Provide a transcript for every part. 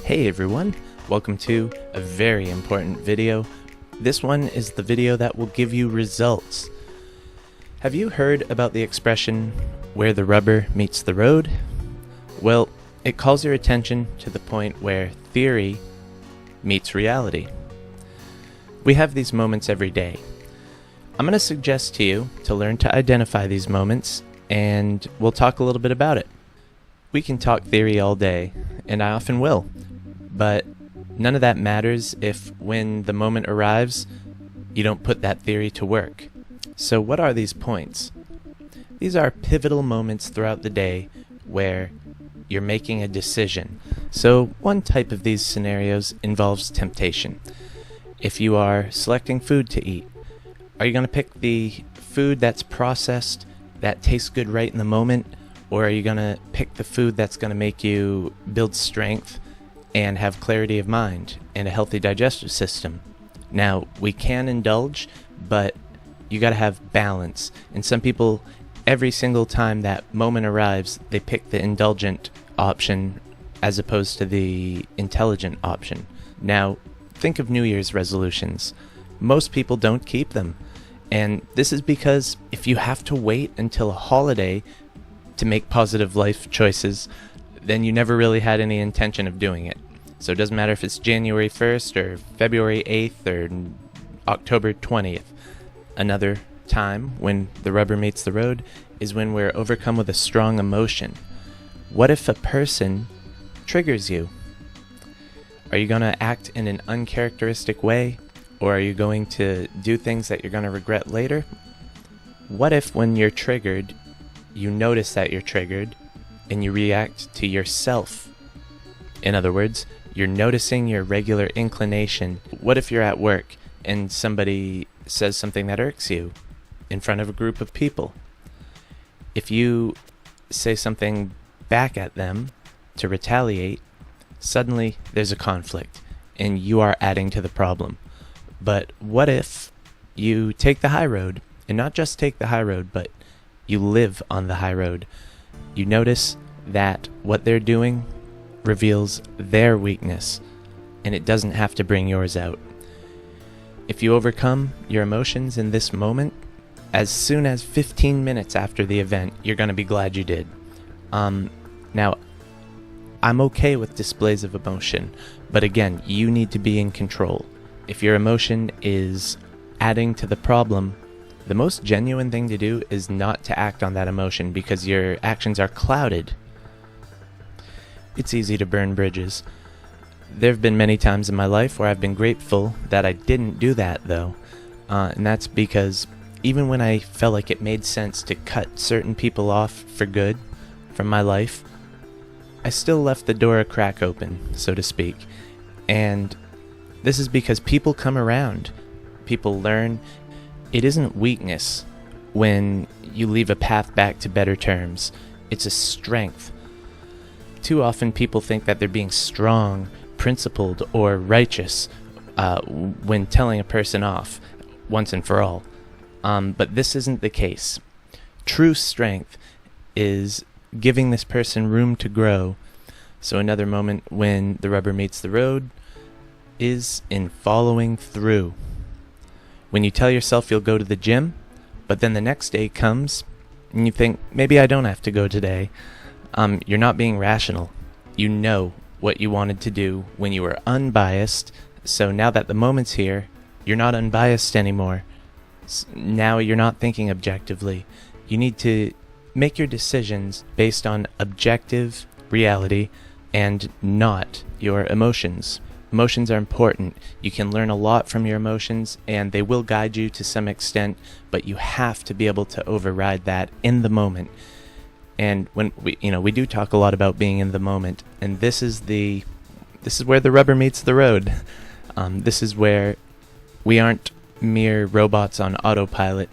Hey everyone, welcome to a very important video. This one is the video that will give you results. Have you heard about the expression, where the rubber meets the road? Well, it calls your attention to the point where theory meets reality. We have these moments every day. I'm going to suggest to you to learn to identify these moments, and we'll talk a little bit about it. We can talk theory all day, and I often will, but none of that matters if when the moment arrives, you don't put that theory to work. So what are these points? These are pivotal moments throughout the day where you're making a decision. So one type of these scenarios involves temptation. If you are selecting food to eat, are you going to pick the food that's processed, that tastes good right in the moment, or are you going to pick the food that's going to make you build strength and have clarity of mind and a healthy digestive system? Now, we can indulge, but you got to have balance. And some people, every single time that moment arrives, they pick the indulgent option as opposed to the intelligent option. Now, think of New Year's resolutions. Most people don't keep them. And this is because if you have to wait until a holiday to make positive life choices, then you never really had any intention of doing it. So it doesn't matter if it's January 1st or February 8th or October 20th. Another time when the rubber meets the road is when we're overcome with a strong emotion. What if a person triggers you? Are you going to act in an uncharacteristic way, or are you going to do things that you're going to regret later? What if when you're triggered, you notice that you're triggered and you react to yourself? In other words, you're noticing your regular inclination. What if you're at work and somebody says something that irks you in front of a group of people? If you say something back at them to retaliate, suddenly there's a conflict and you are adding to the problem. But what if you take the high road, and not just take the high road, but you live on the high road? You notice that what they're doing reveals their weakness, and it doesn't have to bring yours out. If you overcome your emotions in this moment, as soon as 15 minutes after the event, you're going to be glad you did. Now, I'm okay with displays of emotion, but again, you need to be in control. If your emotion is adding to the problem, the most genuine thing to do is not to act on that emotion, because your actions are clouded. It's easy to burn bridges. There have been many times in my life where I've been grateful that I didn't do that, though. And that's because even when I felt like it made sense to cut certain people off for good from my life, I still left the door a crack open, so to speak. And this is because people come around. People learn. It isn't weakness when you leave a path back to better terms. It's a strength. Too often people think that they're being strong, principled, or righteous when telling a person off once and for all. But this isn't the case. True strength is giving this person room to grow. So another moment when the rubber meets the road is in following through. When you tell yourself you'll go to the gym, but then the next day comes and you think, maybe I don't have to go today. You're not being rational. You know what you wanted to do when you were unbiased. So now that the moment's here, you're not unbiased anymore. Now you're not thinking objectively. You need to make your decisions based on objective reality and not your emotions. Emotions are important. You can learn a lot from your emotions, and they will guide you to some extent, but you have to be able to override that in the moment. And when we do talk a lot about being in the moment, and this is where the rubber meets the road. This is where we aren't mere robots on autopilot,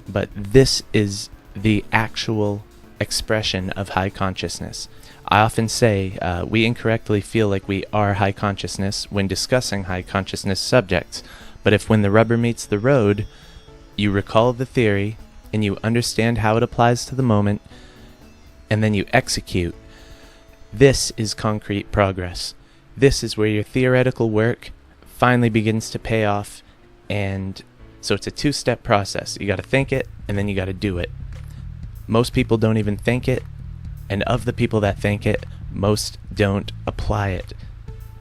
but this is the actual expression of high consciousness. I often say we incorrectly feel like we are high consciousness when discussing high consciousness subjects, but if when the rubber meets the road, you recall the theory and you understand how it applies to the moment, and then you execute, this is concrete progress. this is where your theoretical work finally begins to pay off. And so it's a two-step process. You got to think it, and then you got to do it. Most people don't even think it, and of the people that think it, most don't apply it,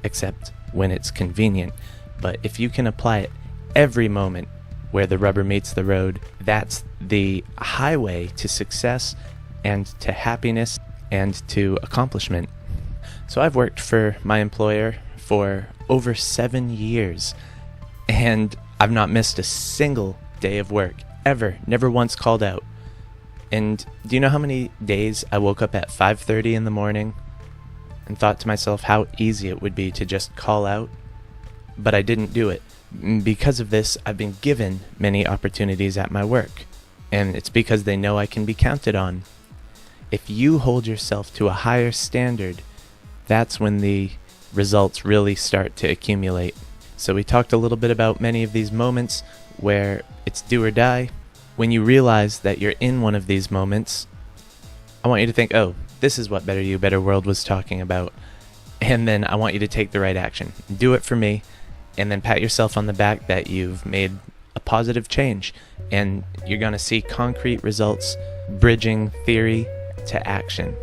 except when it's convenient. But if you can apply it every moment where the rubber meets the road, that's the highway to success and to happiness and to accomplishment. So I've worked for my employer for over 7 years, and I've not missed a single day of work, ever, never once called out. And do you know how many days I woke up at 5:30 in the morning and thought to myself how easy it would be to just call out? But I didn't do it. Because of this, I've been given many opportunities at my work, and it's because they know I can be counted on. If you hold yourself to a higher standard, that's when the results really start to accumulate. So we talked a little bit about many of these moments where it's do or die. When you realize that you're in one of these moments, I want you to think, oh, this is what Better You, Better World was talking about. And then I want you to take the right action. Do it for me, and then pat yourself on the back that you've made a positive change. And you're going to see concrete results, bridging theory to action.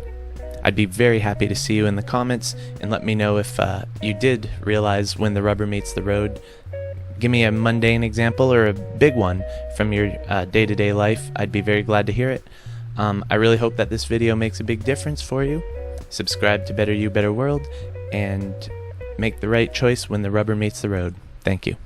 I'd be very happy to see you in the comments, and let me know if you did realize when the rubber meets the road. Give me a mundane example or a big one from your day-to-day life. I'd be very glad to hear it. I really hope that this video makes a big difference for you. Subscribe to Better You, Better World, and make the right choice when the rubber meets the road. Thank you.